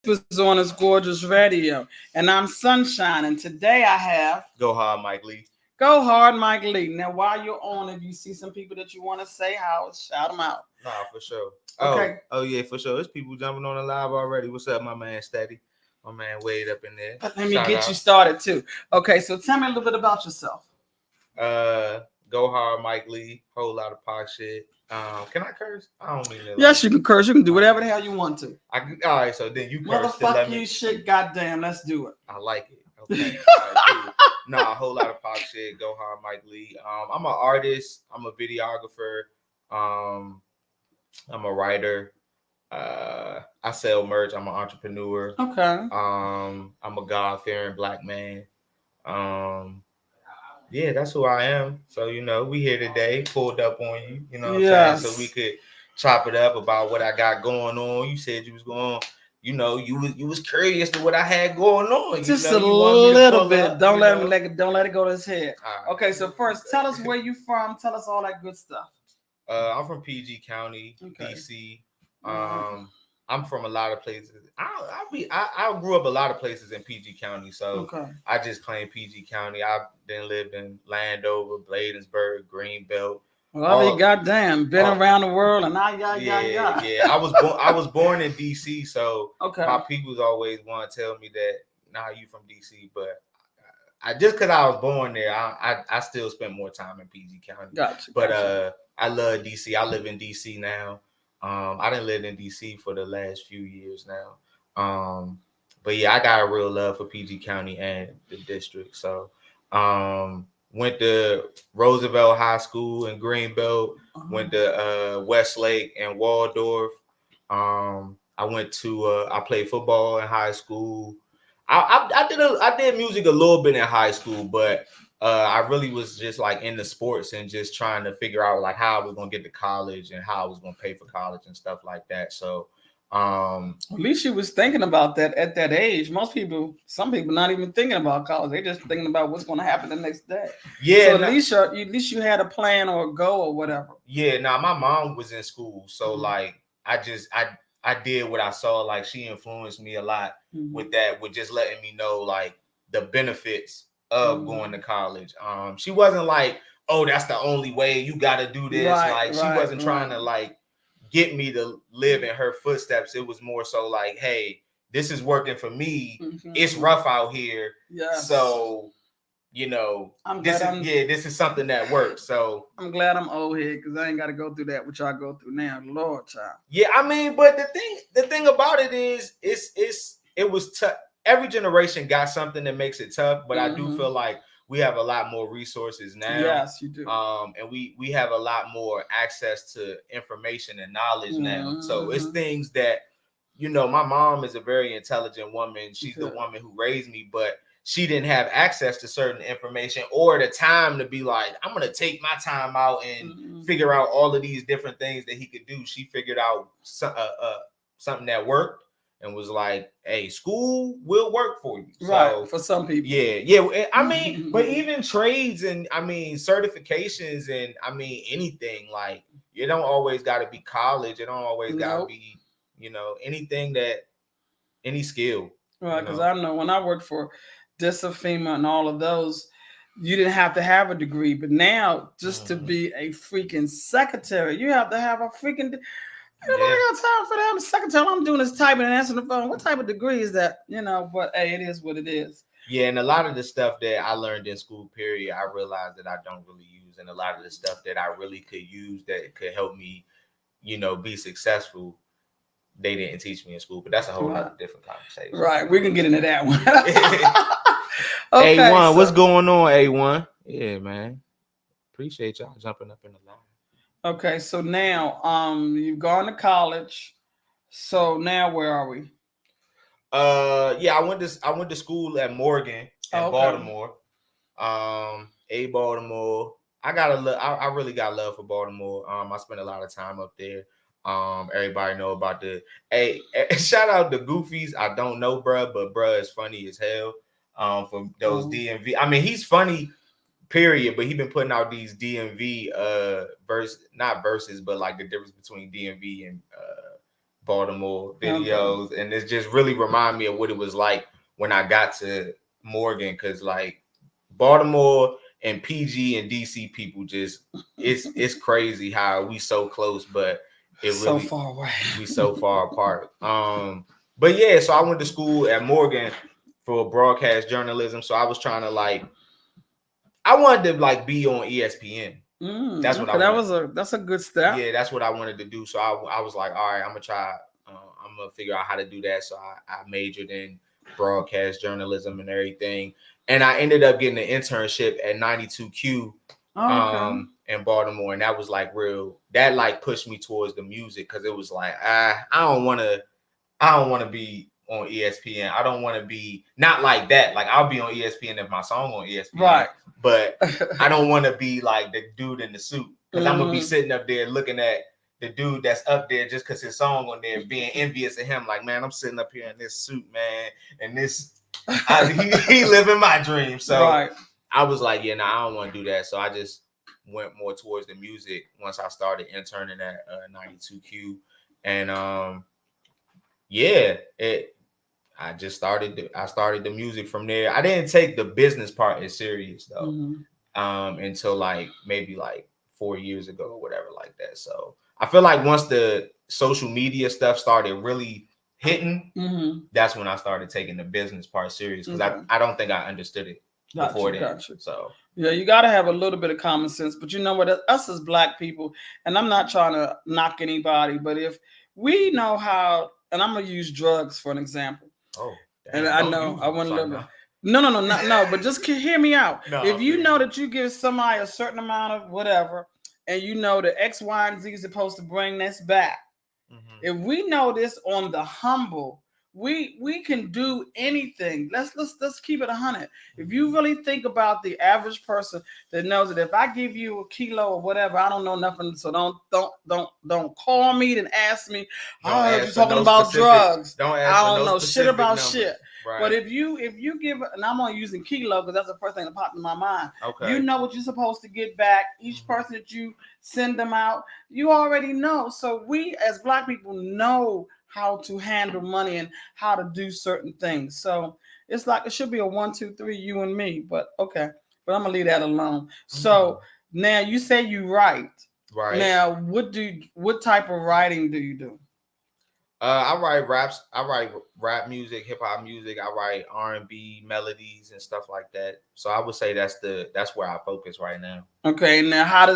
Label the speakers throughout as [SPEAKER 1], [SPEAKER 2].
[SPEAKER 1] was on this gorgeous radio, and I'm Sunshine, and today I have
[SPEAKER 2] Go hard, Mike Lee.
[SPEAKER 1] Go Hard Mike Lee. Now, while you're on, if you see some people that you want to say how, shout them out.
[SPEAKER 2] Nah, for sure.
[SPEAKER 1] Okay.
[SPEAKER 2] Oh yeah, for sure. There's people jumping on the live already. What's up, my man Steady? My man Wade up in there.
[SPEAKER 1] But let me get you started too. Okay, so tell me a little bit about yourself.
[SPEAKER 2] Go hard, Mike Lee. Whole lot of pop shit. Can I curse? I don't mean it.
[SPEAKER 1] Yes, you can curse. You can do whatever the hell you want to.
[SPEAKER 2] All right, so then you curse.
[SPEAKER 1] Motherfuck you, shit, goddamn. Let's do it.
[SPEAKER 2] I like it. Okay. All right, cool. Nah, a whole lot of pop shit. Go hard, Mike Lee. I'm an artist. I'm a videographer. I'm a writer. I sell merch. I'm an entrepreneur.
[SPEAKER 1] Okay.
[SPEAKER 2] I'm a God-fearing black man. Yeah, that's who I am. So, we here today, pulled up on you, what I'm saying? So we could chop it up about what I got going on. You said you was going, you was curious to what I had going on.
[SPEAKER 1] Just a little bit. Don't let it go to his head.
[SPEAKER 2] Right.
[SPEAKER 1] Okay, so first, tell us where you from. Tell us all that good stuff.
[SPEAKER 2] I'm from PG County, DC. I'm from a lot of places. I grew up a lot of places in PG County, so I just claim PG County. I've been lived in Landover, Bladensburg, Greenbelt.
[SPEAKER 1] Well, goddamn, been around the world, and
[SPEAKER 2] yeah. I was born in DC, so my people's always want to tell me that, nah, you from DC, but I just because I was born there, I still spend more time in PG County.
[SPEAKER 1] Gotcha.
[SPEAKER 2] I love DC. I live in DC now. I didn't live in DC for the last few years now. But yeah, I got a real love for PG County and the district. So went to Roosevelt High School in Greenbelt, went to Westlake and Waldorf. I went to I played football in high school. I did music a little bit in high school, but I really was just like into sports and just trying to figure out like how I was gonna get to college and how I was gonna pay for college and stuff like that. So
[SPEAKER 1] at least you was thinking about that at that age. Some people not even thinking about college. They just thinking about what's gonna happen the next day.
[SPEAKER 2] Yeah.
[SPEAKER 1] So at least you had a plan or a goal or whatever.
[SPEAKER 2] Yeah, my mom was in school. So like I did what I saw. Like she influenced me a lot with that, with just letting me know like the benefits of going to college. She wasn't like, oh, that's the only way, you got to do this. She wasn't trying to like get me to live in her footsteps. It was more so like, hey, this is working for me. It's rough out here. So, this is something that works. So
[SPEAKER 1] I'm glad I'm old here because I ain't got to go through that, which I go through now. Lord, child.
[SPEAKER 2] Yeah, I mean, but the thing about it is, it was tough. Every generation got something that makes it tough, but I do feel like we have a lot more resources now.
[SPEAKER 1] Yes, you do.
[SPEAKER 2] And we have a lot more access to information and knowledge now. So it's things that, my mom is a very intelligent woman. She's the woman who raised me, but she didn't have access to certain information or the time to be like, I'm going to take my time out and figure out all of these different things that he could do. She figured out something that worked. And was like, hey, school will work for you.
[SPEAKER 1] Right, for some people.
[SPEAKER 2] Yeah. I mean, but even trades and, certifications and, anything, like, you don't always got to be college. It don't always got to be, anything any skill.
[SPEAKER 1] Right, because I know when I worked for DISA, and all of those, you didn't have to have a degree. But now, just to be a freaking secretary, you have to have a freaking... I don't got time for that. I'm the secretary. I'm doing is typing and answering the phone. What type of degree is that? But hey, it is what it is.
[SPEAKER 2] Yeah, and a lot of the stuff that I learned in school, period, I realized that I don't really use. And a lot of the stuff that I really could use that could help me, be successful, they didn't teach me in school. But that's a whole lot of different conversation.
[SPEAKER 1] Right. We can get into that one.
[SPEAKER 2] Okay, A1, what's going on, A1? Yeah, man. Appreciate y'all jumping up in the line.
[SPEAKER 1] Okay, so now you've gone to college. So now where are we?
[SPEAKER 2] I went to school at Morgan in Baltimore. Baltimore. I really got love for Baltimore. I spent a lot of time up there. Everybody know about shout out to Goofies. I don't know bruh, but bruh is funny as hell. For those DMV. I mean, he's funny. Period, but he been putting out these DMV not verses, but like the difference between DMV and Baltimore
[SPEAKER 1] Okay.
[SPEAKER 2] videos, and it just really remind me of what it was like when I got to Morgan, because like Baltimore and PG and DC people just it's crazy how we so close, but it
[SPEAKER 1] So
[SPEAKER 2] really
[SPEAKER 1] far away.
[SPEAKER 2] we so far apart. But yeah, so I went to school at Morgan for broadcast journalism, so I was trying to like I wanted to like be on ESPN. That's what I
[SPEAKER 1] Okay,
[SPEAKER 2] wanted.
[SPEAKER 1] that's a good step.
[SPEAKER 2] Yeah, that's what I wanted to do. So I was like, all right, I'm gonna try. I'm gonna figure out how to do that. So I majored in broadcast journalism and everything, and I ended up getting an internship at 92Q
[SPEAKER 1] Okay.
[SPEAKER 2] in Baltimore, and that was like real. That like pushed me towards the music because it was like I don't want to be on ESPN. I don't want to be not like that. Like I'll be on ESPN if my song on ESPN,
[SPEAKER 1] Right.
[SPEAKER 2] but I don't want to be like the dude in the suit because I'm gonna be
[SPEAKER 1] Mhm.
[SPEAKER 2] sitting up there looking at the dude that's up there just because his song on there, being envious of him. Like, man, I'm sitting up here in this suit, man, and he living my dream. So
[SPEAKER 1] Right.
[SPEAKER 2] I was like, yeah, I don't want to do that. So I just went more towards the music once I started interning at 92Q, and yeah, I started the music from there. I didn't take the business part as serious though. Until like maybe like 4 years ago or whatever like that. So I feel like once the social media stuff started really hitting, that's when I started taking the business part serious because I don't think I understood it before then.
[SPEAKER 1] Gotcha.
[SPEAKER 2] So
[SPEAKER 1] yeah, you got to have a little bit of common sense. But you know what? Us as Black people, and I'm not trying to knock anybody, but if we know how, and I'm gonna use drugs for an example.
[SPEAKER 2] oh,
[SPEAKER 1] And
[SPEAKER 2] damn,
[SPEAKER 1] I
[SPEAKER 2] don't
[SPEAKER 1] know
[SPEAKER 2] use
[SPEAKER 1] I
[SPEAKER 2] them.
[SPEAKER 1] want to
[SPEAKER 2] Sorry,
[SPEAKER 1] live.
[SPEAKER 2] no.
[SPEAKER 1] No, but just hear me out.
[SPEAKER 2] No,
[SPEAKER 1] If you
[SPEAKER 2] okay.
[SPEAKER 1] know that you give somebody a certain amount of whatever, and you know that X, Y, and Z is supposed to bring this back, if we know this on the humble, we can do anything. Let's keep it 100. If you really think about the average person that knows that if I give you a kilo or whatever, I don't know nothing, so don't call me and ask me. I heard you talking about drugs. I don't know shit about shit.
[SPEAKER 2] Right.
[SPEAKER 1] But if you give, and I'm only using kilo because that's the first thing that popped in my mind.
[SPEAKER 2] Okay.
[SPEAKER 1] You know what you're supposed to get back. Each person that you send them out, you already know. So we as Black people know how to handle money and how to do certain things. So it's like it should be a 1, 2, 3, you and me. But okay, but I'm gonna leave that alone. So now you say you write.
[SPEAKER 2] Right.
[SPEAKER 1] Now, what type of writing do you do?
[SPEAKER 2] I write raps. I write rap music, hip hop music. I write R&B melodies and stuff like that. So I would say that's where I focus right now.
[SPEAKER 1] Okay, now how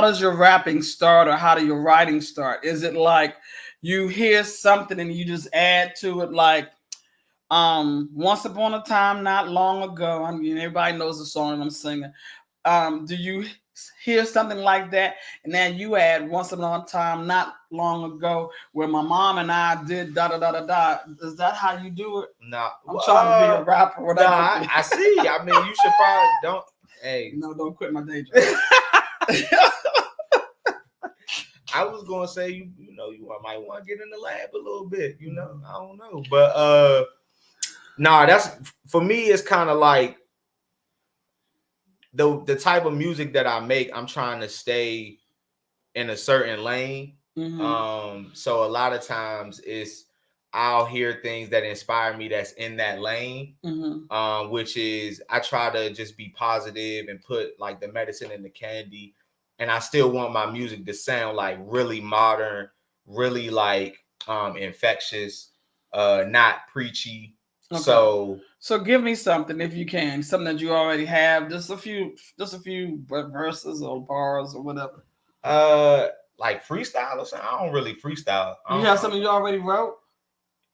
[SPEAKER 1] does your rapping start, or how do your writing start? Is it like you hear something and you just add to it, like once upon a time not long ago? I mean, everybody knows the song that I'm singing. Do you hear something like that and then you add once upon a time not long ago where my mom and I did da da da da da? Is that how you do it?
[SPEAKER 2] Nah,
[SPEAKER 1] I'm trying to be a rapper. Whatever.
[SPEAKER 2] Nah, I see. I mean, you should probably don't. Hey,
[SPEAKER 1] no, don't quit my day job.
[SPEAKER 2] I was gonna say you might want to get in the lab a little bit. I don't know, but nah, that's for me. It's kind of like the type of music that I make. I'm trying to stay in a certain lane. So a lot of times I'll hear things that inspire me that's in that lane, which is I try to just be positive and put like the medicine in the candy, and I still want my music to sound like really modern, really like infectious, not preachy. Okay.
[SPEAKER 1] So give me something if you can, something that you already have, just a few verses or bars or whatever.
[SPEAKER 2] Like freestyle or something. I don't really freestyle.
[SPEAKER 1] You have something you already wrote?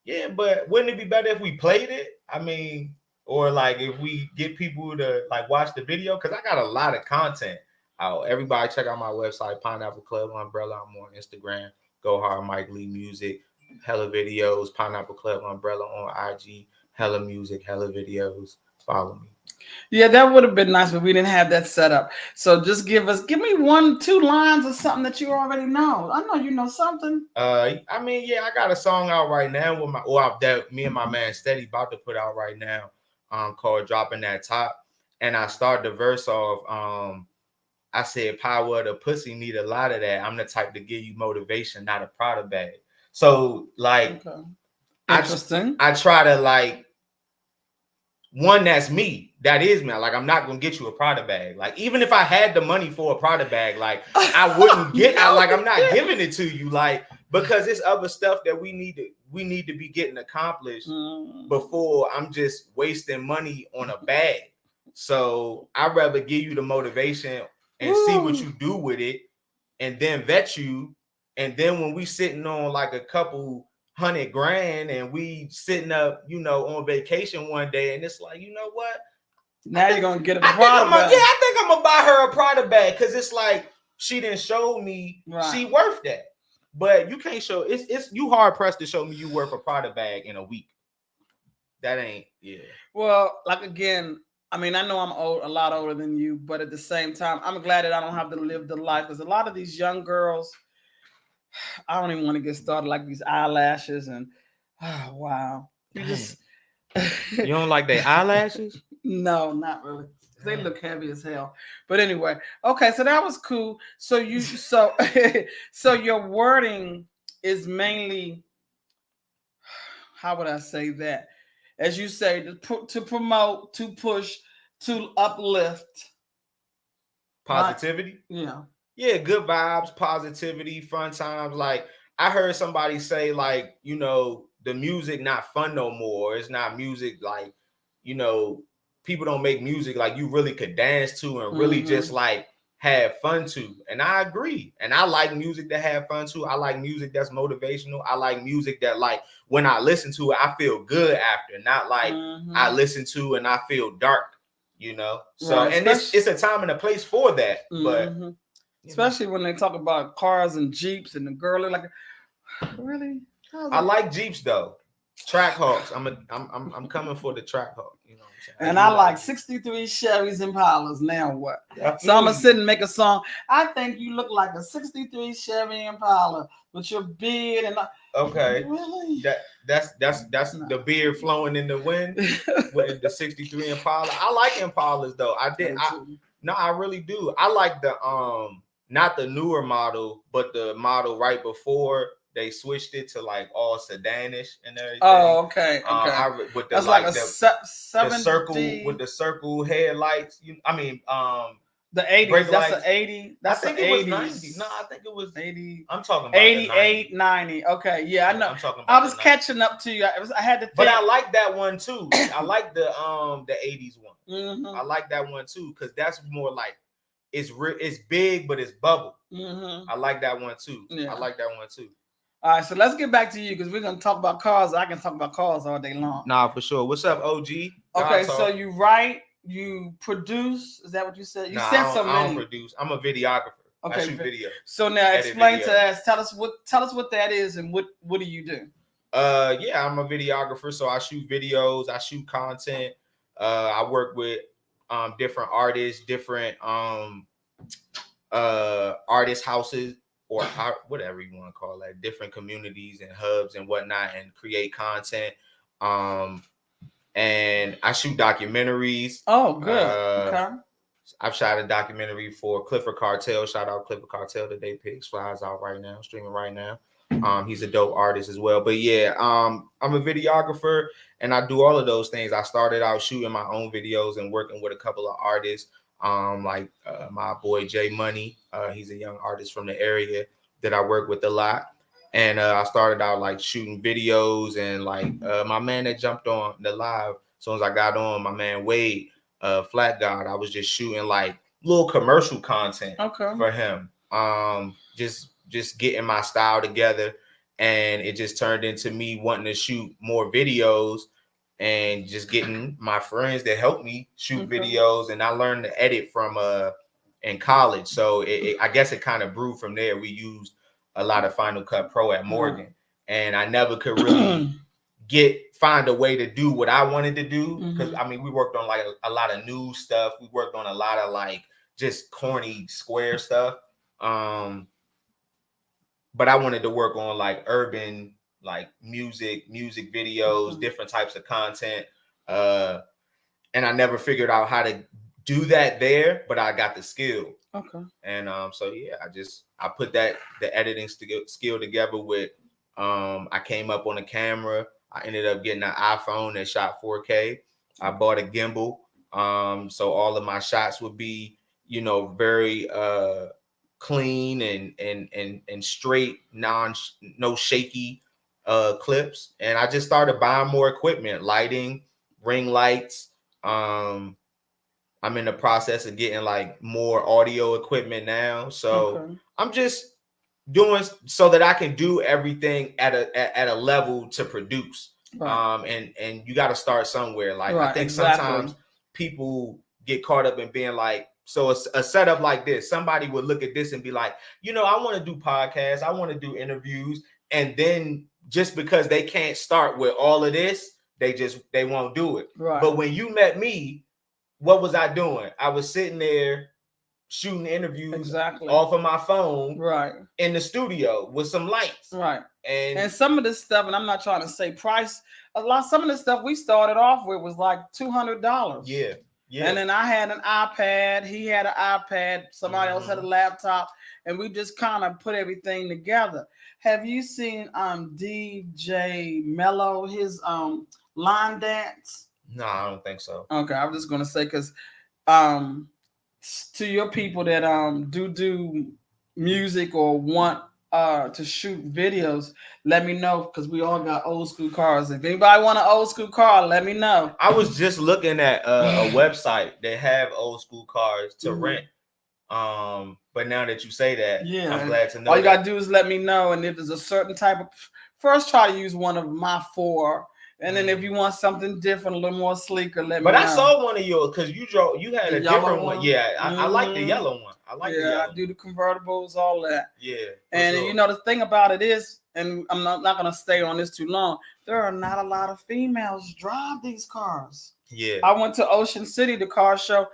[SPEAKER 2] Yeah, but wouldn't it be better if we played it? I mean, or like if we get people to like watch the video, because I got a lot of content out. Everybody check out my website, Pineapple Club Umbrella. I'm on Instagram, GOHARDMIKELEE Music, hella videos, Pineapple Club Umbrella on IG, hella music, hella videos. Follow me.
[SPEAKER 1] Yeah, that would have been nice, but we didn't have that set up. So just give me 1, 2 lines of something that you already know. I know you know something.
[SPEAKER 2] I mean, yeah, I got a song out right now with that me and my man Steady about to put out right now, called Dropping That Top. And I start the verse off, I said, power of the pussy need a lot of that. I'm the type to give you motivation, not a Prada bag. So like,
[SPEAKER 1] Okay.
[SPEAKER 2] I
[SPEAKER 1] Interesting.
[SPEAKER 2] try to like, one, that's me. That is me. Like, I'm not gonna get you a Prada bag. Like, even if I had the money for a Prada bag, like I wouldn't get. I'm not giving it to you. Like, because it's other stuff that we need to be getting accomplished before I'm just wasting money on a bag. So I'd rather give you the motivation and see what you do with it, and then vet you. And then when we sitting on like a couple $100,000 and we sitting up, on vacation one day, and it's like, you know what?
[SPEAKER 1] Now you're gonna get a Prada
[SPEAKER 2] bag.
[SPEAKER 1] bag.
[SPEAKER 2] I think I'm gonna buy her a Prada bag, because it's like she didn't show me she worth that. But you can't show it's you hard pressed to show me you worth a Prada bag in a week. That ain't
[SPEAKER 1] Well, like again, I mean, I know I'm a lot older than you, but at the same time, I'm glad that I don't have to live the life, because a lot of these young girls, I don't even want to get started, like these eyelashes and wow. You just
[SPEAKER 2] you don't like their eyelashes?
[SPEAKER 1] No, not really. They look heavy as hell. But anyway, okay, so that was cool. So so your wording is mainly, how would I say that? As you say, to promote, to push, to uplift.
[SPEAKER 2] Positivity?
[SPEAKER 1] Yeah.
[SPEAKER 2] Yeah, good vibes, positivity, fun times. Like, I heard somebody say, like, the music not fun no more. It's not music like, people don't make music like you really could dance to and really just like have fun to. And I agree. And I like music to have fun to. I like music that's motivational. I like music that, like, when I listen to it, I feel good after, not like I listen to and I feel dark. So right. And it's a time and a place for that, but
[SPEAKER 1] especially when they talk about cars and Jeeps and the girl like, really?
[SPEAKER 2] I like Jeeps though. Track Hawks. I'm coming for the Track Hawk. You know what I'm saying?
[SPEAKER 1] And I like 63 Chevys Impalas. Now what? So I'm gonna sit and make a song. I think you look like a 63 Chevy Impala with your beard and.
[SPEAKER 2] Okay.
[SPEAKER 1] Really?
[SPEAKER 2] That's no. The beard flowing in the wind with the 63 Impala. I like Impalas though. I really do. I like the not the newer model, but the model right before they switched it to like all sedanish and everything.
[SPEAKER 1] Oh, okay.
[SPEAKER 2] With the
[SPEAKER 1] that's
[SPEAKER 2] like
[SPEAKER 1] the
[SPEAKER 2] circle with the circle headlights.
[SPEAKER 1] The 80s. That's the 80. That's
[SPEAKER 2] I think
[SPEAKER 1] the
[SPEAKER 2] it
[SPEAKER 1] 80s.
[SPEAKER 2] Was 90. No, I think it was
[SPEAKER 1] 80.
[SPEAKER 2] I'm talking about
[SPEAKER 1] 88, 90. Okay, yeah, I know.
[SPEAKER 2] I'm talking about
[SPEAKER 1] I was catching up to you. I had to think.
[SPEAKER 2] But I like that one too. I like the 80s one. I like that one too, because that's more like it's big, but it's bubble. I like that one too. Yeah. I like that one too.
[SPEAKER 1] All right, so let's get back to you, because we're gonna talk about cars. I can talk about cars all day long.
[SPEAKER 2] Nah, for sure. What's up, OG?
[SPEAKER 1] Okay, so you write, you produce. Is that what you said? You said so many.
[SPEAKER 2] I don't produce. I'm a videographer. Okay, I shoot video.
[SPEAKER 1] So now explain to us. Tell us what that is, and what do you do?
[SPEAKER 2] Yeah, I'm a videographer, so I shoot videos. I shoot content. I work with different artists, different artist houses, or whatever you want to call that, different communities and hubs and whatnot, and create content. And I shoot documentaries.
[SPEAKER 1] Oh, good. Okay.
[SPEAKER 2] I've shot a documentary for Clifford Cartel. Shout out Clifford Cartel today. Pigs Flies out right now, streaming right now. He's a dope artist as well. But yeah, I'm a videographer, and I do all of those things. I started out shooting my own videos and working with a couple of artists. Like my boy Jay Money. He's a young artist from the area that I work with a lot. And I started out like shooting videos, and like my man that jumped on the live, as soon as I got on, my man Wade, Flat God, I was just shooting like little commercial content for him. Just getting my style together, and it just turned into me wanting to shoot more videos, and just getting my friends that help me shoot videos. And I learned to edit from in college, so I guess it kind of brewed from there. We used a lot of Final Cut Pro at Morgan, and I never could really find a way to do what I wanted to do, because I mean, we worked on like a lot of new stuff. We worked on a lot of like just corny square stuff, but I wanted to work on like urban, like music videos, different types of content, and I never figured out how to do that there, but I got the skill. And so yeah, I put the editing skill together with I came up on a camera. I ended up getting an iPhone that shot 4K. I bought a gimbal. So all of my shots would be, very clean and straight, no shaky clips. And I just started buying more equipment, lighting, ring lights. I'm in the process of getting like more audio equipment now. So I'm just doing so that I can do everything at a level to produce. And you got to start somewhere. Like I think sometimes people get caught up in being like, so it's a setup like this. Somebody would look at this and be like, I want to do podcasts, I want to do interviews, and then just because they can't start with all of this, they won't do it. But when you met me, what was I doing? I was sitting there shooting interviews off of my phone in the studio with some lights. And
[SPEAKER 1] some of this stuff, and I'm not trying to say price, some of the stuff we started off with was like $200.
[SPEAKER 2] Yeah.
[SPEAKER 1] And then I had an iPad, he had an iPad, somebody else had a laptop, and we just kind of put everything together. Have you seen DJ Mello, his line dance?
[SPEAKER 2] No, I don't think so.
[SPEAKER 1] Okay, I was just gonna say, because to your people that do music or want to shoot videos, let me know, because we all got old school cars. If anybody want an old school car, let me know.
[SPEAKER 2] I was just looking at a website that have old school cars to rent. But now that you say that, I'm glad to know.
[SPEAKER 1] All you gotta do is let me know, and if there's a certain type of, first try to use one of my 4. And then if you want something different, a little more sleeker, let me know.
[SPEAKER 2] But I saw one of yours, because you had a different one. Yeah, I like the yellow one. I
[SPEAKER 1] do the convertibles, all that.
[SPEAKER 2] Yeah.
[SPEAKER 1] And the thing about it is, and I'm not going to stay on this too long, there are not a lot of females drive these cars.
[SPEAKER 2] Yeah.
[SPEAKER 1] I went to Ocean City, the car show.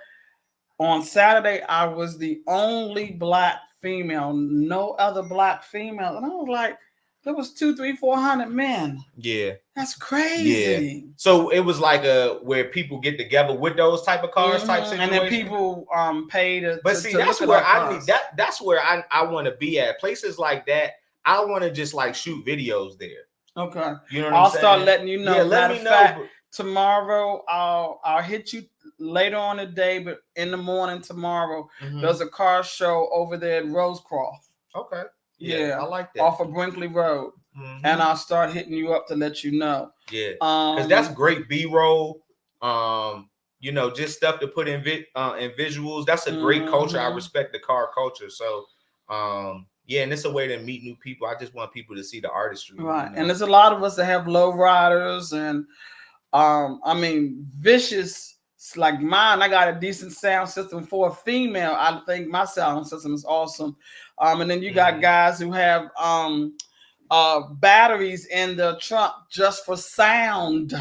[SPEAKER 1] On Saturday, I was the only black female, no other black female. And I was like, there was 200, 300, 400 men.
[SPEAKER 2] Yeah.
[SPEAKER 1] That's crazy.
[SPEAKER 2] Yeah. So it was like where people get together with those type of cars, type situation.
[SPEAKER 1] And then people pay to.
[SPEAKER 2] But see, that's where I need that's where I want to be at. Places like that, I want to just like shoot videos there.
[SPEAKER 1] Okay.
[SPEAKER 2] You know what
[SPEAKER 1] I'll
[SPEAKER 2] I'm saying?
[SPEAKER 1] start letting you know.
[SPEAKER 2] Yeah, let me know.
[SPEAKER 1] Tomorrow I'll hit you later on the day, but in the morning tomorrow, there's a car show over there at Rosecroft.
[SPEAKER 2] Okay. Yeah, I like that.
[SPEAKER 1] Off of Brinkley Road. And I'll start hitting you up to let you know.
[SPEAKER 2] Yeah. Because that's great B-roll. Just stuff to put in visuals. That's a great culture. I respect the car culture. So and it's a way to meet new people. I just want people to see the artistry.
[SPEAKER 1] Right. And there's a lot of us that have low riders, and vicious like mine. I got a decent sound system for a female. I think my sound system is awesome. And then you got guys who have batteries in the trunk just for sound.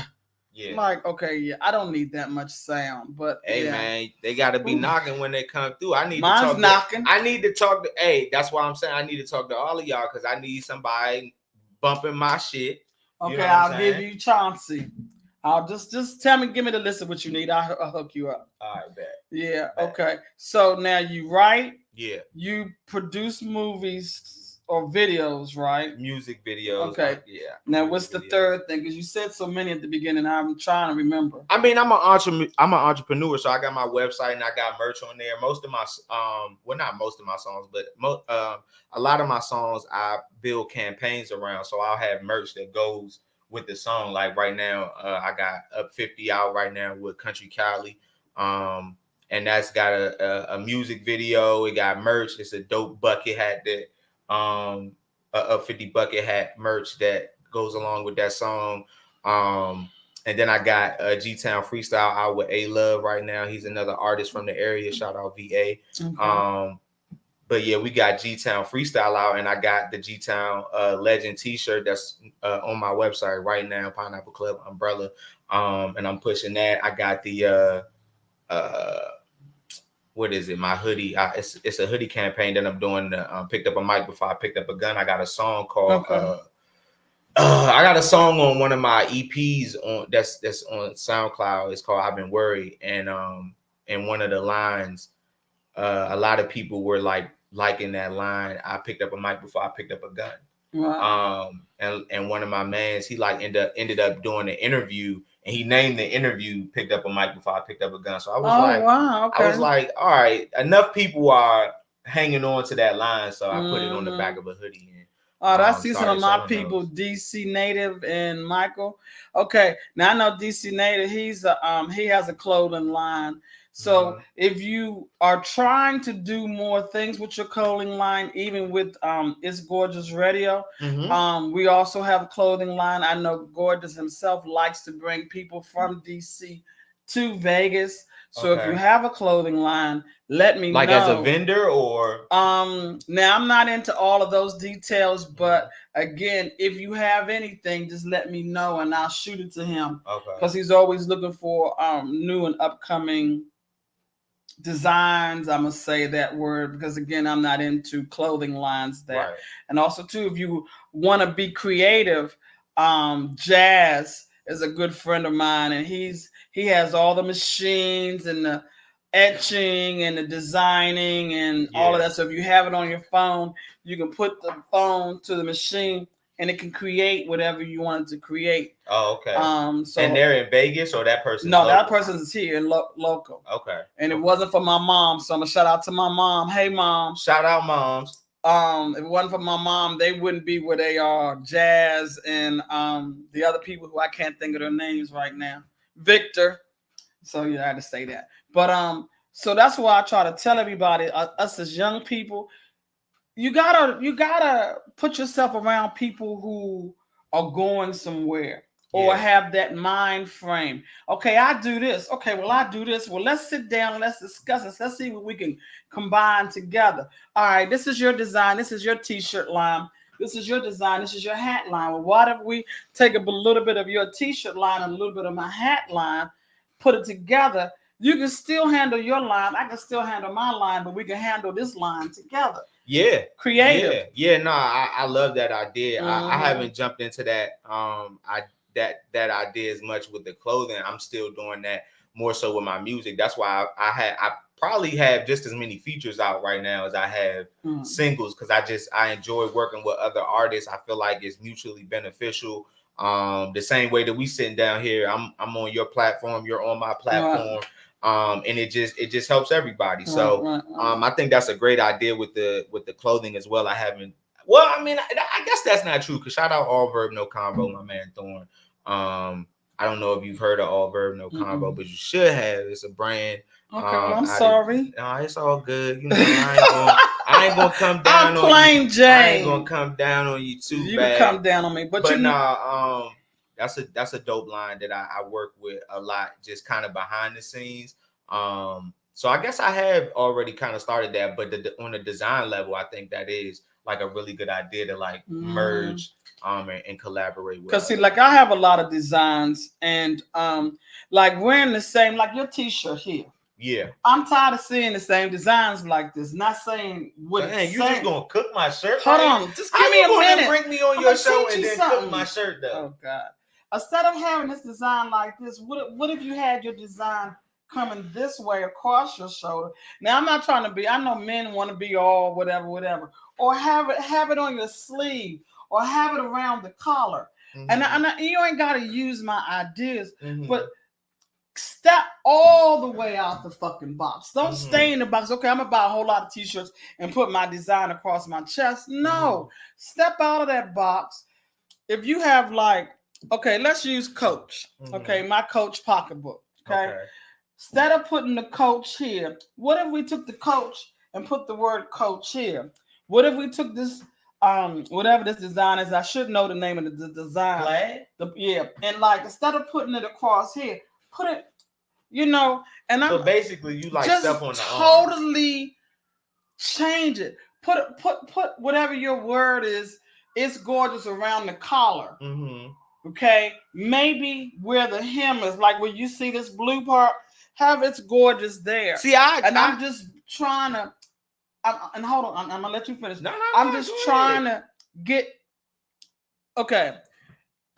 [SPEAKER 2] Yeah.
[SPEAKER 1] Like, okay, I don't need that much sound, but
[SPEAKER 2] hey man, they gotta be knocking when they come through.
[SPEAKER 1] Mine's knocking.
[SPEAKER 2] I need to talk to that's why I'm saying I need to talk to all of y'all, because I need somebody bumping my shit.
[SPEAKER 1] Okay, I'll give you Chauncey. I'll just tell me, give me the list of what you need. I'll hook you up.
[SPEAKER 2] All right, bet.
[SPEAKER 1] Yeah, bet. Okay. So now you write.
[SPEAKER 2] Yeah.
[SPEAKER 1] You produce movies or videos, right?
[SPEAKER 2] Music videos.
[SPEAKER 1] Okay.
[SPEAKER 2] Like, yeah.
[SPEAKER 1] Now, what's the third thing? Because you said so many at the beginning. I'm trying to remember.
[SPEAKER 2] I mean, I'm an entrepreneur, so I got my website and I got merch on there. Most of my not most of my songs, but a lot of my songs I build campaigns around. So I'll have merch that goes with the song. Like right now, I got Up 50 out right now with Country Cali. And that's got a music video. It got merch. It's a dope bucket hat that a 50 bucket hat merch that goes along with that song. And then I got a G-Town freestyle out with A Love right now. He's another artist from the area. Shout out VA. Okay. But yeah, we got G-Town freestyle out, and I got the G-Town Legend t-shirt that's on my website right now, Pineapple Club umbrella. And I'm pushing that. I got the what is it? My hoodie. It's a hoodie campaign that I'm doing. Picked up a mic before I picked up a gun. I got a song called. Okay. I got a song on one of my EPs on that's on SoundCloud. It's called "I've Been Worried," and one of the lines, a lot of people were liking that line. I picked up a mic before I picked up a gun.
[SPEAKER 1] Right.
[SPEAKER 2] And one of my mans, he like ended up doing an interview, and he named the interview "Picked Up a Mic Before I Picked Up a Gun." So
[SPEAKER 1] Oh wow.
[SPEAKER 2] I was
[SPEAKER 1] Okay.
[SPEAKER 2] like, all right, enough people are hanging on to that line, so I put it on the
[SPEAKER 1] Mm-hmm.
[SPEAKER 2] back of a hoodie and
[SPEAKER 1] Oh, I see some of
[SPEAKER 2] started
[SPEAKER 1] my
[SPEAKER 2] selling
[SPEAKER 1] people,
[SPEAKER 2] those.
[SPEAKER 1] DC Native and Michael. Okay, now I know DC Native. He has a clothing line. So
[SPEAKER 2] Mm-hmm.
[SPEAKER 1] if you are trying to do more things with your clothing line, even with It's Gorgeous Radio,
[SPEAKER 2] Mm-hmm.
[SPEAKER 1] we also have a clothing line. I know Gorgeous himself likes to bring people from DC to Vegas. So if you
[SPEAKER 2] Okay.
[SPEAKER 1] have a clothing line, let me
[SPEAKER 2] Like as a
[SPEAKER 1] know.
[SPEAKER 2] vendor or
[SPEAKER 1] Now I'm not into all of those details,
[SPEAKER 2] Mhm.
[SPEAKER 1] but again, if you have anything, just let me know and I'll shoot it to him
[SPEAKER 2] Okay.
[SPEAKER 1] because he's always looking for new and upcoming designs. I'm gonna say that word because again, I'm not into clothing lines that.
[SPEAKER 2] Right.
[SPEAKER 1] And also too, if you want to be creative, Jazz is a good friend of mine, and he has all the machines and the etching and the designing and all of
[SPEAKER 2] Yeah.
[SPEAKER 1] that. So if you have it on your phone, you can put the phone to the machine and it can create whatever you want it to create.
[SPEAKER 2] Oh, okay. And
[SPEAKER 1] So
[SPEAKER 2] they're in Vegas or that person's
[SPEAKER 1] no, that
[SPEAKER 2] local?
[SPEAKER 1] person is here in local.
[SPEAKER 2] Okay.
[SPEAKER 1] And it
[SPEAKER 2] Okay.
[SPEAKER 1] wasn't for my mom, so I'm gonna shout out to my mom. Hey, mom.
[SPEAKER 2] Shout out moms.
[SPEAKER 1] If it wasn't for my mom, they wouldn't be where they are. Jazz and the other people who I can't think of their names right now. Victor. So yeah, I had to say that. But so that's why I try to tell everybody, us as young people, you gotta put yourself around people who are going somewhere or
[SPEAKER 2] Yeah.
[SPEAKER 1] have that mind frame. Okay, I do this. Okay, well I do this. Well, let's sit down and let's discuss this. Let's see what we can combine together. All right, this is your design. This is your t-shirt line. This is your design. This is your hat line. Well, what if we take a little bit of your t-shirt line and a little bit of my hat line, put it together? You can still handle your line. I can still handle my line, but we can handle this line together.
[SPEAKER 2] Yeah.
[SPEAKER 1] Creative.
[SPEAKER 2] Yeah. No, I love that idea. I
[SPEAKER 1] Mm-hmm.
[SPEAKER 2] haven't jumped into that I that idea as much with the clothing. I'm still doing that more so with my music. That's why I probably have just as many features out right now as I have singles because I enjoy working with other artists. I feel like it's mutually beneficial. The same way that we sitting down here, I'm on your platform, you're on my platform.
[SPEAKER 1] Right.
[SPEAKER 2] And it just helps everybody.
[SPEAKER 1] Right,
[SPEAKER 2] So
[SPEAKER 1] right.
[SPEAKER 2] I think that's a great idea with the clothing as well. I haven't. Well, I mean, I guess that's not true. Cause shout out All Verb No Combo, my man Thorn. I don't know if you've heard of All Verb No Combo, but you should have. It's a brand.
[SPEAKER 1] Okay, well, I'm
[SPEAKER 2] out of-
[SPEAKER 1] sorry.
[SPEAKER 2] No, it's all good. You know, I ain't gonna come down
[SPEAKER 1] I'm
[SPEAKER 2] on
[SPEAKER 1] plain
[SPEAKER 2] you.
[SPEAKER 1] Jane.
[SPEAKER 2] I ain't gonna come down on you too
[SPEAKER 1] You can
[SPEAKER 2] bad.
[SPEAKER 1] come down on me, but you know,
[SPEAKER 2] nah, that's a dope line that I work with a lot, just kind of behind the scenes. So I guess I have already kind of started that, but on the design level, I think that is like a really good idea to like merge and collaborate with.
[SPEAKER 1] because see, like I have a lot of designs, and like wearing the same, like your T-shirt here.
[SPEAKER 2] Yeah,
[SPEAKER 1] I'm tired of seeing the same designs like this. Not saying what
[SPEAKER 2] man, you just gonna cook my shirt?
[SPEAKER 1] Hold
[SPEAKER 2] right?
[SPEAKER 1] on, just
[SPEAKER 2] How
[SPEAKER 1] give me a minute.
[SPEAKER 2] Bring me on your show and then cook my shirt though?
[SPEAKER 1] Oh God! Instead of having this design like this, what if you had your design coming this way across your shoulder? Now I'm not trying to be. I know men want to be all whatever, or have it on your sleeve, or have it around the collar. And you ain't got to use my ideas, but step all the way out the fucking box. Don't stay in the box. Okay, I'm gonna buy a whole lot of t-shirts and put my design across my chest. No, step out of that box. If you have like, okay, let's use Coach. Okay, my Coach pocketbook. Okay. Instead of putting the Coach here, what if we took the Coach and put the word Coach here? What if we took this whatever this design is? I should know the name of the design. Flag? And like instead of putting it across here, put it, and I'm
[SPEAKER 2] so basically you like
[SPEAKER 1] just
[SPEAKER 2] stuff on the
[SPEAKER 1] totally change it. Put whatever your word is. It's gorgeous around the collar. Okay, maybe where the hem is, like where you see this blue part, have it's gorgeous there.
[SPEAKER 2] See,
[SPEAKER 1] I'm just trying to. And hold on, I'm gonna let you finish. I'm just trying to get. Okay.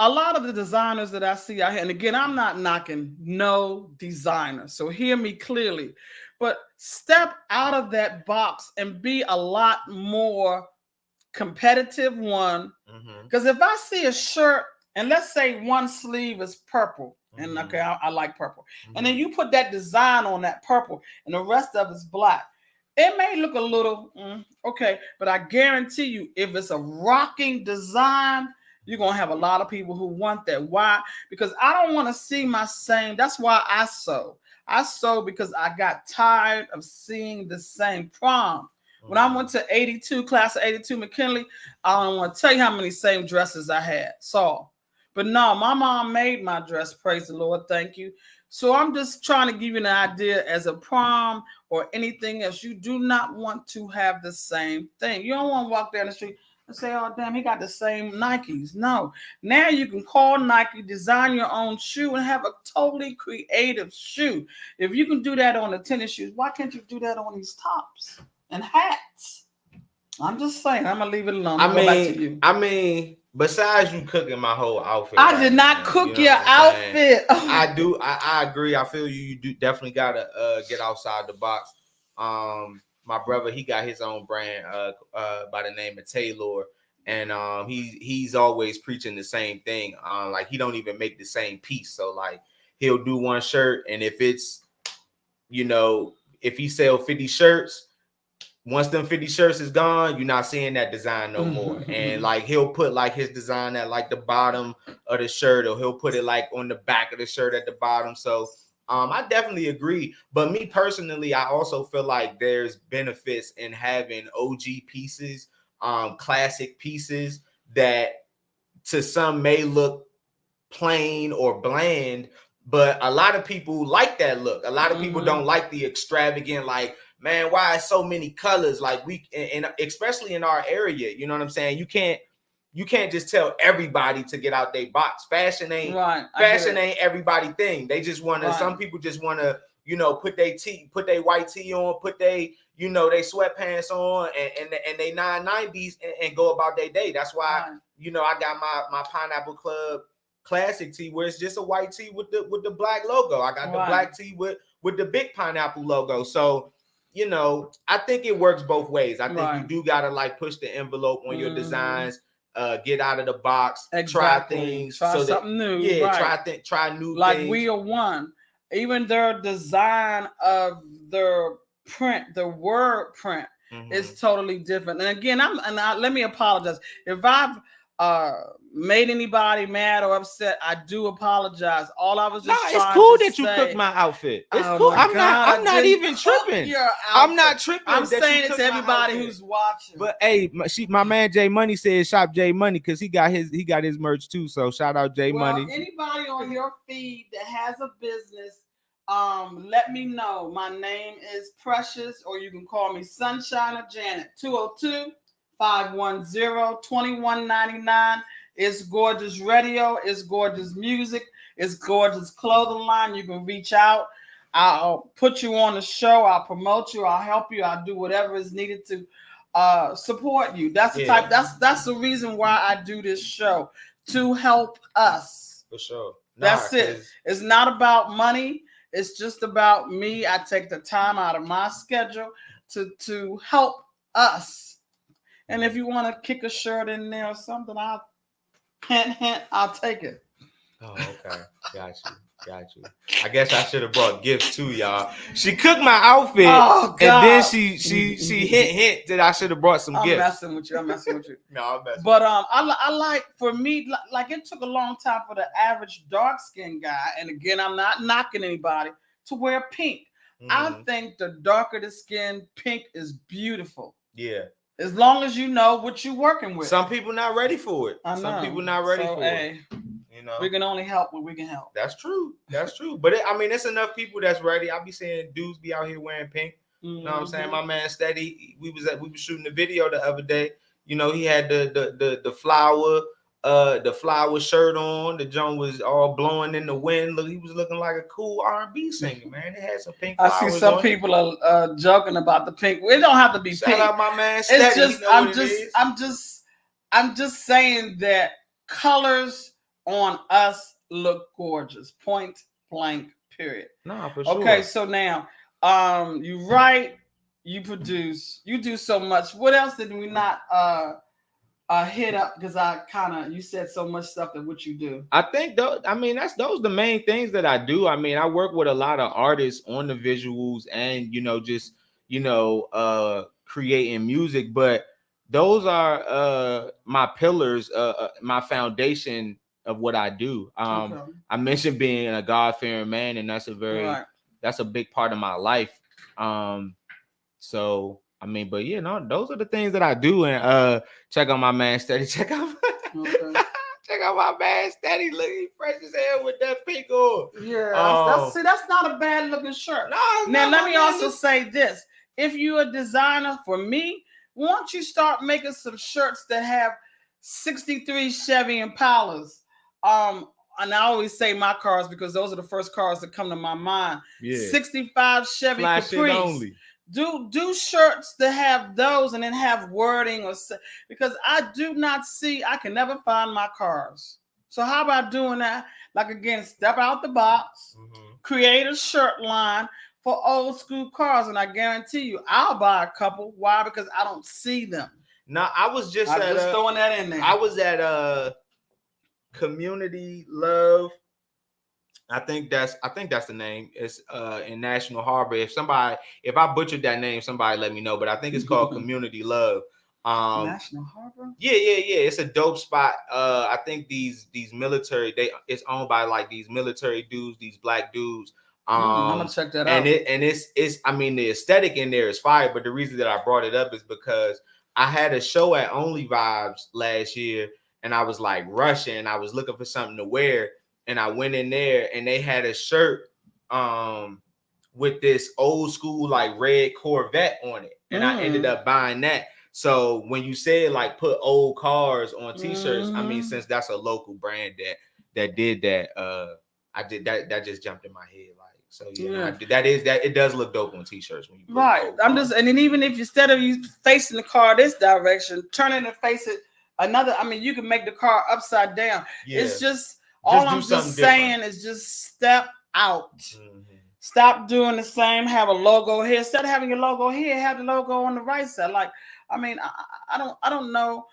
[SPEAKER 1] A lot of the designers that I see out here, and again, I'm not knocking no designer, so hear me clearly, but step out of that box and be a lot more competitive one. Because if I see a shirt and let's say one sleeve is purple, and okay, I like purple, and then you put that design on that purple and the rest of it's black, it may look a little okay, but I guarantee you, if it's a rocking design, you're gonna have a lot of people who want that. Why? Because I don't want to see my same. That's why I sew. I sew because I got tired of seeing the same prom. When I went to 82, class of 82 McKinley, I don't want to tell you how many same dresses I had. But no, my mom made my dress, praise the Lord, thank you. So I'm just trying to give you an idea as a prom or anything else. You do not want to have the same thing. You don't want to walk down the street and say, oh, damn, he got the same Nikes. No. Now you can call Nike, design your own shoe, and have a totally creative shoe. If you can do that on the tennis shoes, why can't you do that on these tops and hats? I'm just saying. I'm going to leave it alone.
[SPEAKER 2] I mean, besides you cooking my whole outfit.
[SPEAKER 1] I did not cook your outfit.
[SPEAKER 2] I agree. I feel you do definitely got to get outside the box. My brother, he got his own brand by the name of Taylor, and he's always preaching the same thing. Like he don't even make the same piece. So like he'll do one shirt, and if it's, if he sell 50 shirts, once them 50 shirts is gone, you're not seeing that design no more. And like he'll put like his design at like the bottom of the shirt, or he'll put it like on the back of the shirt at the bottom. So I definitely agree. But me personally, I also feel like there's benefits in having OG pieces, classic pieces that to some may look plain or bland, but a lot of people like that look. A lot of people don't like the extravagant, like, man, why is so many colors? Like and especially in our area, you know what I'm saying? You can't just tell everybody to get out their box. Fashion ain't everybody thing. They just want to. Some people just want to, put their white tee on, put they sweatpants on, and they 990s and go about their day. That's why I got my Pineapple Club classic tee where it's just a white tee with the black logo. I got the black tee with the big pineapple logo. So I think it works both ways. I think you do gotta like push the envelope on your designs. Get out of the box, try things,
[SPEAKER 1] try something new.
[SPEAKER 2] Yeah, try new
[SPEAKER 1] like
[SPEAKER 2] things.
[SPEAKER 1] Like We Are One, even their design of their print, the word print is totally different. And again, let me apologize if I've made anybody mad or upset. I do apologize. All I was just
[SPEAKER 2] it's cool that you cooked my outfit. It's cool. I'm not even tripping. I'm not tripping.
[SPEAKER 1] I'm saying it to everybody who's watching.
[SPEAKER 2] But hey, my man J Money says shop J Money because he got his merch too. So shout out J Money.
[SPEAKER 1] Anybody on your feed that has a business, let me know. My name is Precious, or you can call me Sunshine or Janet. 202-510-2199. It's Gorgeous Radio. It's Gorgeous Music. It's Gorgeous Clothing Line. You can reach out. I'll put you on the show. I'll promote you. I'll help you. I'll do whatever is needed to support you. That's the type. That's the reason why I do this show, to help us.
[SPEAKER 2] For sure.
[SPEAKER 1] That's it. It's not about money. It's just about me. I take the time out of my schedule to help us. And if you want to kick a shirt in there or something, I'll take it.
[SPEAKER 2] Oh, okay. Got you. I guess I should have brought gifts too, y'all. She cooked my outfit, and then she hint that I should have brought some gifts.
[SPEAKER 1] I'm messing with you.
[SPEAKER 2] No, I'm messing.
[SPEAKER 1] But I like, for me, like it took a long time for the average dark skinned guy, and again, I'm not knocking anybody, to wear pink. I think the darker the skin, pink is beautiful.
[SPEAKER 2] Yeah.
[SPEAKER 1] As long as you know what you're working with.
[SPEAKER 2] Some people not ready for it. Some people not ready for it.
[SPEAKER 1] We can only help when we can help.
[SPEAKER 2] That's true. But it's enough people that's ready. I be seeing dudes be out here wearing pink. You know what I'm saying? My man Steady, we was shooting the video the other day. He had the flower shirt on. The joint was all blowing in the wind. Look, he was looking like a cool R&B singer, man. It had some pink flowers.
[SPEAKER 1] I see some people are joking about the pink. It don't have to be pink.
[SPEAKER 2] Shout out my man Steady.
[SPEAKER 1] I'm just saying that colors on us look gorgeous. Point blank. Period.
[SPEAKER 2] No, for sure.
[SPEAKER 1] Okay, so now you write, you produce, you do so much. What else did we not hit up because you said so much stuff that what you do.
[SPEAKER 2] I think those. I mean, those the main things that I do. I mean, I work with a lot of artists on the visuals and just creating music. But those are my pillars, my foundation of what I do.
[SPEAKER 1] Okay.
[SPEAKER 2] I mentioned being a God-fearing man, and that's
[SPEAKER 1] Right.
[SPEAKER 2] that's a big part of my life. So I mean, but yeah, no, those are the things that I do. And check out my man Steady. Check out.
[SPEAKER 1] Okay.
[SPEAKER 2] Check out my man Steady, looking fresh as hell with that pink on.
[SPEAKER 1] Yeah, that's not a bad looking shirt.
[SPEAKER 2] No,
[SPEAKER 1] now let me also say this: if you're a designer, for me, won't you start making some shirts that have 63 Chevy Impalas? And I always say my cars because those are the first cars that come to my mind.
[SPEAKER 2] Yeah.
[SPEAKER 1] 65 Chevy
[SPEAKER 2] Flash
[SPEAKER 1] Caprice.
[SPEAKER 2] only.
[SPEAKER 1] Do shirts that have those and then have wording because I can never find my cars. So how about doing that? Like again, step out the box, create a shirt line for old school cars, and I guarantee you, I'll buy a couple. Why? Because I don't see them.
[SPEAKER 2] No, I was just
[SPEAKER 1] throwing that in there.
[SPEAKER 2] I was at Community Love. I think that's the name. It's in National Harbor. If I butchered that name, somebody let me know. But I think it's called Community Love.
[SPEAKER 1] National Harbor.
[SPEAKER 2] Yeah. It's a dope spot. I think these military. It's owned by like these military dudes, these black dudes.
[SPEAKER 1] I'm gonna check that
[SPEAKER 2] out.
[SPEAKER 1] And
[SPEAKER 2] it's. I mean, the aesthetic in there is fire. But the reason that I brought it up is because I had a show at Only Vibes last year, and I was like rushing. I was looking for something to wear. And I went in there and they had a shirt with this old school like red Corvette on it. And I ended up buying that. So when you said like put old cars on t-shirts, I mean, since that's a local brand that did that, I did that just jumped in my head. Like, so yeah. It does look dope on t-shirts when you
[SPEAKER 1] right. I'm just, and then even if instead of you facing the car this direction, turn it and face it another, I mean, you can make the car upside down. Yeah. It's just all I'm just saying is just step out. Stop doing the same. Have a logo here. Instead of having your logo here, have the logo on the right side. Like, I mean, I don't know.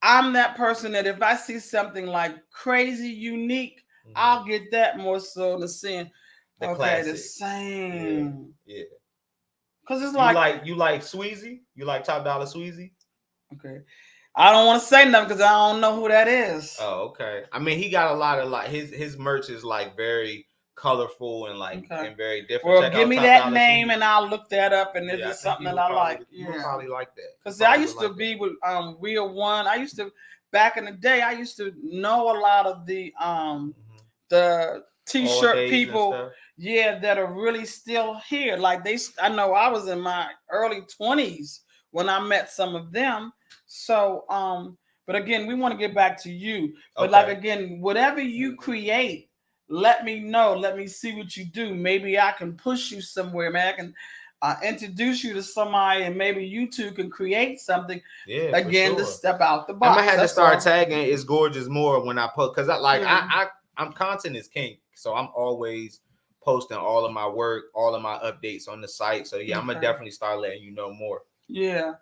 [SPEAKER 1] I'm that person that if I see something like crazy, unique, I'll get that more so than seeing the same.
[SPEAKER 2] Yeah.
[SPEAKER 1] Because it's like
[SPEAKER 2] you like Sweezy? You like Top Dollar Sweezy?
[SPEAKER 1] Okay. I don't want to say nothing because I don't know who that is.
[SPEAKER 2] Oh, okay. I mean, he got a lot of like his merch is like very colorful and like and very different.
[SPEAKER 1] Well, give me that name and I'll look that up and if it's something that I like.
[SPEAKER 2] You probably like that.
[SPEAKER 1] Because I used to be with Real One. I used to back in the day. I used to know a lot of the t-shirt people. Yeah, that are really still here. Like I know I was in my early 20s when I met some of them. So, but again, we want to get back to you. But like again, whatever you create, let me know. Let me see what you do. Maybe I can push you somewhere. Man, I can introduce you to somebody, and maybe you two can create something.
[SPEAKER 2] Yeah,
[SPEAKER 1] again, to step out the box.
[SPEAKER 2] I might have to start tagging It's Gorgeous more when I post because I'm content is king, so I'm always posting all of my work, all of my updates on the site. So yeah, I'm gonna definitely start letting you know more.
[SPEAKER 1] Yeah.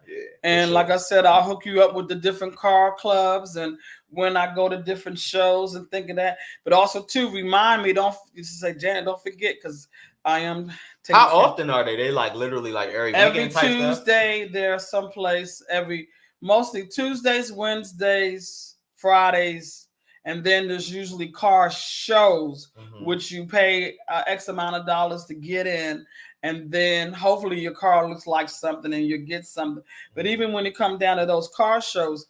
[SPEAKER 1] And like I said, I'll hook you up with the different car clubs and when I go to different shows and think of that. But also too, remind me, don't say Janet, don't forget because I am
[SPEAKER 2] taking. How often are they? They like literally like every
[SPEAKER 1] Tuesday. There's someplace mostly Tuesdays, Wednesdays, Fridays. And then there's usually car shows, which you pay X amount of dollars to get in. And then hopefully your car looks like something and you get something. But even when it comes down to those car shows,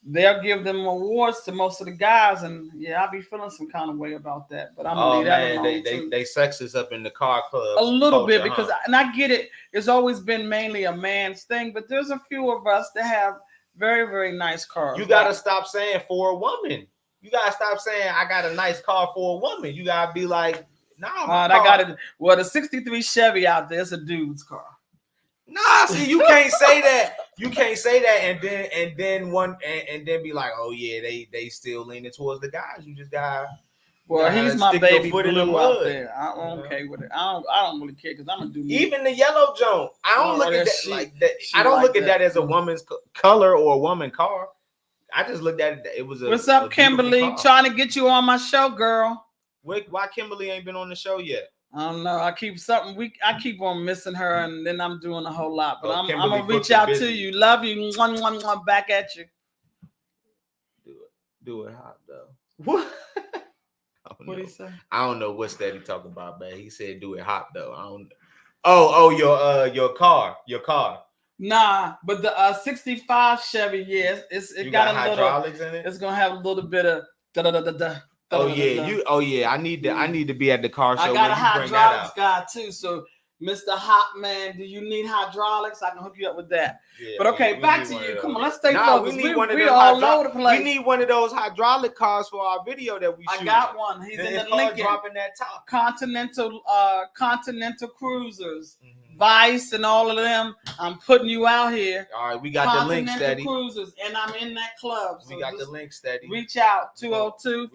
[SPEAKER 1] they'll give them awards to most of the guys. And yeah, I'll be feeling some kind of way about that. But I'm gonna leave that alone.
[SPEAKER 2] They sex us up in the car club.
[SPEAKER 1] A little bit because and I get it. It's always been mainly a man's thing, but there's a few of us that have very, very nice cars.
[SPEAKER 2] You gotta stop saying for a woman. You gotta stop saying I got a nice car for a woman. You gotta be like, nah,
[SPEAKER 1] I got it. Well, the 63 Chevy out there, it's a dude's car.
[SPEAKER 2] Nah, see, you can't say that. You can't say that and then be like, oh yeah, they still leaning towards the guys. You just gotta
[SPEAKER 1] Well, he's my
[SPEAKER 2] stick your
[SPEAKER 1] baby
[SPEAKER 2] foot in the
[SPEAKER 1] blue out
[SPEAKER 2] mud.
[SPEAKER 1] there. I'm okay with it. I don't really care because I'm gonna do me.
[SPEAKER 2] Even the yellow joint, I don't look at that like that. I don't look at that as a woman's color or a woman car. I just looked at it. It was a.
[SPEAKER 1] What's up, Kimberly? Trying to get you on my show, girl.
[SPEAKER 2] Why Kimberly ain't been on the show yet?
[SPEAKER 1] I don't know. I keep on missing her, and then I'm doing a whole lot. But I'm gonna reach out to you. Love you. Back at you.
[SPEAKER 2] Do it hot though. What?
[SPEAKER 1] What he say?
[SPEAKER 2] I don't know what's that he talking about, man. He said do it hot though. I don't. Oh, your car.
[SPEAKER 1] Nah, but the 65 Chevy, yes, it got a
[SPEAKER 2] hydraulics in it.
[SPEAKER 1] It's gonna have a little bit of da.
[SPEAKER 2] Oh yeah, I need to be at the car show.
[SPEAKER 1] I got a hydraulics guy too, so Mr. Hot Man, do you need hydraulics? I can hook you up with that. Yeah, but okay, back to you. Come on, let's stay focused. We all over the place.
[SPEAKER 2] We need one of those hydraulic cars for our video that we shoot.
[SPEAKER 1] I got one. He's in the Lincoln.
[SPEAKER 2] Dropping that top.
[SPEAKER 1] Continental Cruisers. Mm-hmm. Vice and all of them. I'm putting you out here.
[SPEAKER 2] All right, we got the link steady.
[SPEAKER 1] Cruisers, and I'm in that club.
[SPEAKER 2] So we got the link steady.
[SPEAKER 1] Reach out 202-510-2199.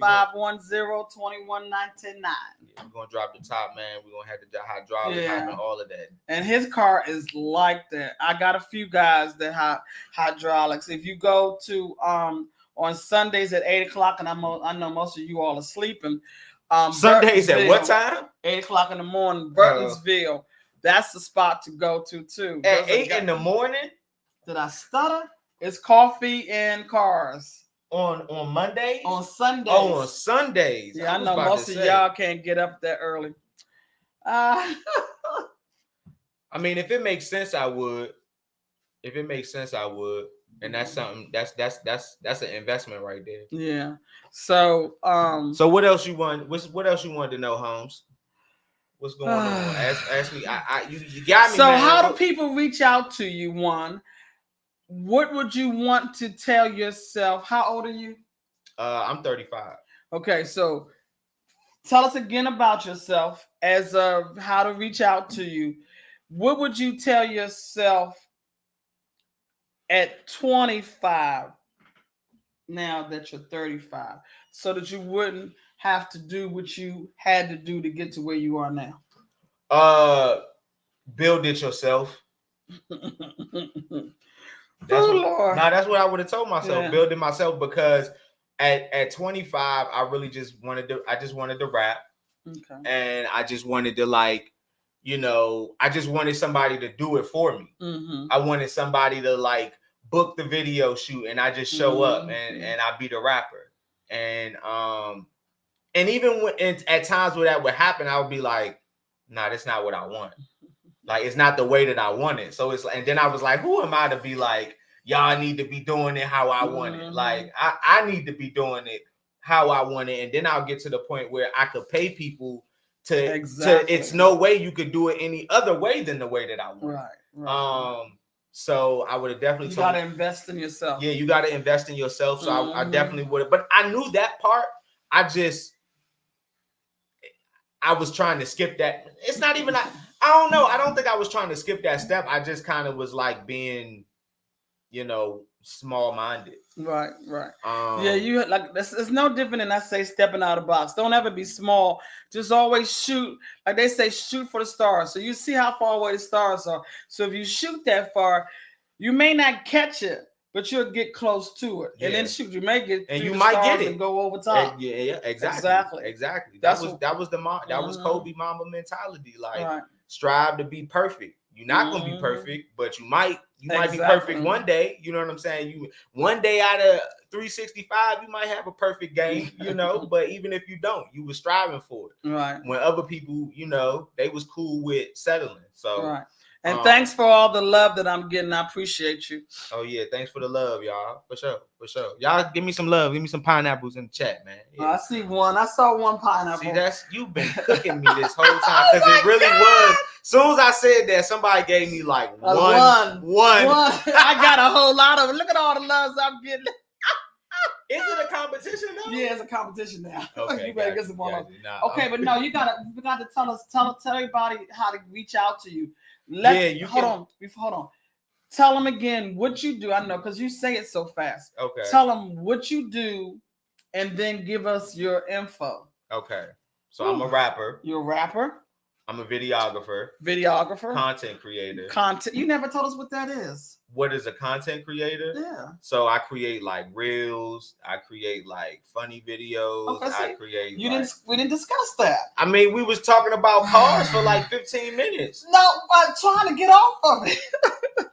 [SPEAKER 2] We're gonna drop the top, man. We're gonna have the hydraulics and all of that.
[SPEAKER 1] And his car is like that. I got a few guys that have hydraulics. If you go to on Sundays at 8:00, and I know most of you all are sleeping.
[SPEAKER 2] Sundays at what time?
[SPEAKER 1] 8:00 in the morning, Burtonsville. That's the spot to go to too.
[SPEAKER 2] At 8 in the morning?
[SPEAKER 1] Did I stutter? It's coffee and cars.
[SPEAKER 2] On Monday?
[SPEAKER 1] On Sundays.
[SPEAKER 2] Oh, on Sundays.
[SPEAKER 1] Yeah, I know most of y'all can't get up that early.
[SPEAKER 2] I mean, if it makes sense, I would. And that's something that's an investment right there.
[SPEAKER 1] Yeah. So
[SPEAKER 2] what else you want? What else you wanted to know, Holmes? What's going on? Ask me. You got me.
[SPEAKER 1] So
[SPEAKER 2] man.
[SPEAKER 1] How do people reach out to you? One, what would you want to tell yourself? How old are you?
[SPEAKER 2] I'm 35.
[SPEAKER 1] Okay, so tell us again about yourself as of how to reach out to you. What would you tell yourself at 25 now that you're 35 so that you wouldn't have to do what you had to do to get to where you are now?
[SPEAKER 2] Build it yourself.
[SPEAKER 1] Lord.
[SPEAKER 2] That's what I would have told myself. Yeah. Build it myself, because at 25, I really just wanted to rap. Okay. And I just wanted to I just wanted somebody to do it for me. Mm-hmm. I wanted somebody to book the video shoot and I just show up and I be the rapper. And even at times where that would happen, I would be like, nah, that's not what I want. It's not the way that I want it. So and then I was like, who am I to be like, y'all need to be doing it how I want it. I need to be doing it how I want it. And then I'll get to the point where I could pay people to it's no way you could do it any other way than the way that I want. Right. So I would have definitely
[SPEAKER 1] got to invest in yourself.
[SPEAKER 2] Yeah, you got to invest in yourself. So I definitely would have. But I knew that part. I was trying to skip that. It's not even I don't know. I don't think I was trying to skip that step. I just kind of was being, small-minded.
[SPEAKER 1] Right. Yeah, you it's no different than I say stepping out of the box. Don't ever be small. Just always shoot. Like they say, shoot for the stars. So you see how far away the stars are. So if you shoot that far, you may not catch it, but you'll get close to it. Yeah. And then shoot, you may get
[SPEAKER 2] and you might get it
[SPEAKER 1] and go over top.
[SPEAKER 2] Yeah, exactly. That was Kobe Mamba mentality. Strive to be perfect. You're not gonna be perfect, but you might be perfect one day. You know what I'm saying? You one day out of 365, you might have a perfect game, but even if you don't, you were striving for it. Right. When other people, they was cool with settling. So
[SPEAKER 1] right. And thanks for all the love that I'm getting. I appreciate you.
[SPEAKER 2] Oh yeah, thanks for the love, y'all. For sure. Y'all give me some love. Give me some pineapples in the chat, man. Yeah.
[SPEAKER 1] I see one. I saw one pineapple.
[SPEAKER 2] See, you've been cooking me this whole time because it really was. As soon as I said that, somebody gave me one.
[SPEAKER 1] I got a whole lot of it. Look at all the loves I'm getting.
[SPEAKER 2] Is it a competition now?
[SPEAKER 1] Yeah, it's a competition now.
[SPEAKER 2] Okay,
[SPEAKER 1] you better get some more. Okay, but no, you gotta tell everybody how to reach out to you. Hold on. Tell them again what you do. I know because you say it so fast.
[SPEAKER 2] Okay.
[SPEAKER 1] Tell them what you do, and then give us your info.
[SPEAKER 2] Okay. So I'm a rapper.
[SPEAKER 1] You're a rapper.
[SPEAKER 2] I'm a videographer.
[SPEAKER 1] Videographer.
[SPEAKER 2] Content creator.
[SPEAKER 1] Content. You never told us what that is.
[SPEAKER 2] What is a content creator?
[SPEAKER 1] Yeah.
[SPEAKER 2] So I create like reels. I create like funny videos.
[SPEAKER 1] Okay,
[SPEAKER 2] I create.
[SPEAKER 1] We didn't discuss that.
[SPEAKER 2] I mean, we was talking about cars for like 15 minutes.
[SPEAKER 1] No, I'm trying to get off of it.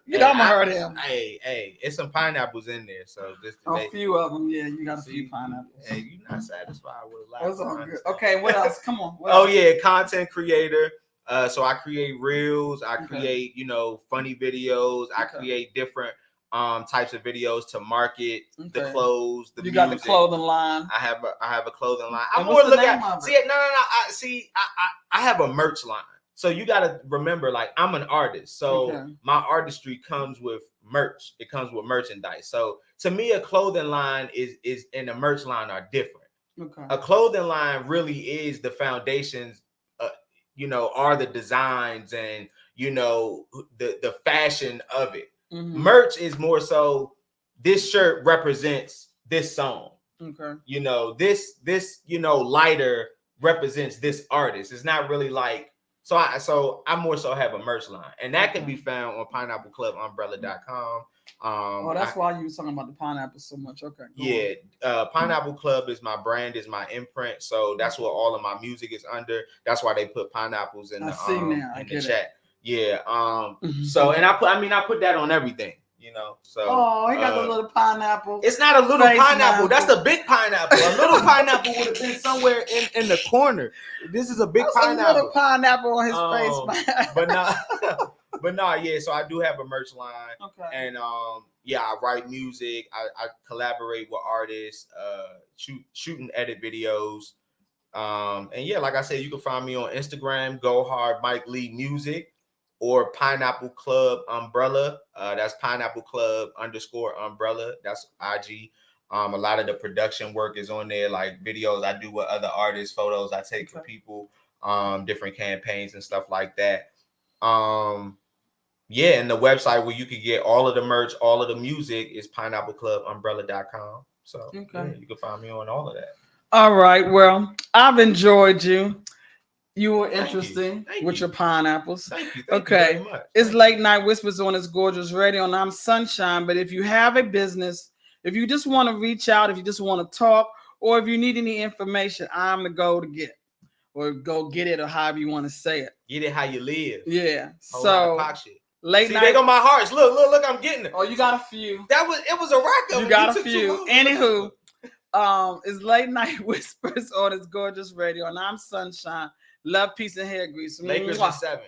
[SPEAKER 1] You don't hurt him.
[SPEAKER 2] Hey, it's some pineapples in there. So just
[SPEAKER 1] a few of them. Yeah, you got a few pineapples.
[SPEAKER 2] Hey, you're not satisfied with a lot.
[SPEAKER 1] That's all good. Okay, what else? Come on.
[SPEAKER 2] Yeah, content creator. So I create reels. I create, funny videos. I create different types of videos to market the clothes. You got the
[SPEAKER 1] clothing line.
[SPEAKER 2] I have a clothing line. I'm more looking at. I have a merch line. So you got to remember, like, I'm an artist. So my artistry comes with merch. It comes with merchandise. So to me, a clothing line is and a merch line are different. Okay. A clothing line really is the foundations, are the designs and, the fashion of it. Mm-hmm. Merch is more so this shirt represents this song. Okay. This lighter represents this artist. It's not really like, so I more so have a merch line, and that can be found on pineappleclubumbrella.com.
[SPEAKER 1] That's why you were talking about the pineapple so much. Okay.
[SPEAKER 2] Pineapple Club is my brand, is my imprint. So that's what all of my music is under. That's why they put pineapples in the chat. Yeah. So, and I put that on everything. So
[SPEAKER 1] he got the little pineapple.
[SPEAKER 2] It's not a little pineapple. That's a big pineapple. A little pineapple would have been somewhere in the corner. This is a big pineapple. A little
[SPEAKER 1] pineapple on his face.
[SPEAKER 2] But yeah. So I do have a merch line. Okay. And I write music. I collaborate with artists. Shoot and edit videos. And yeah, like I said, you can find me on Instagram. GOHARDMIKELEE Music. Or Pineapple Club Umbrella. That's Pineapple Club _umbrella. That's IG. A lot of the production work is on there, like videos I do with other artists, photos I take for people, different campaigns and stuff like that. And the website where you can get all of the merch, all of the music is pineappleclubumbrella.com. So you can find me on all of that.
[SPEAKER 1] All right. Well, I've enjoyed you. You were interesting with your pineapples.
[SPEAKER 2] Thank you very much.
[SPEAKER 1] It's Late Night Whispers on It's Gorgeous Radio, and I'm Sunshine. But if you have a business, if you just want to reach out, if you just want to talk, or if you need any information, I'm the go to get, or go get it, or however you want to say it.
[SPEAKER 2] Get it how you live.
[SPEAKER 1] Yeah. So
[SPEAKER 2] late night. They got my hearts. Look, I'm getting it.
[SPEAKER 1] Oh, you got a few.
[SPEAKER 2] It was a rack.
[SPEAKER 1] You got a few. Anywho, it's Late Night Whispers on It's Gorgeous Radio, and I'm Sunshine. Love, peace, and hair grease.
[SPEAKER 2] Lakers in 7.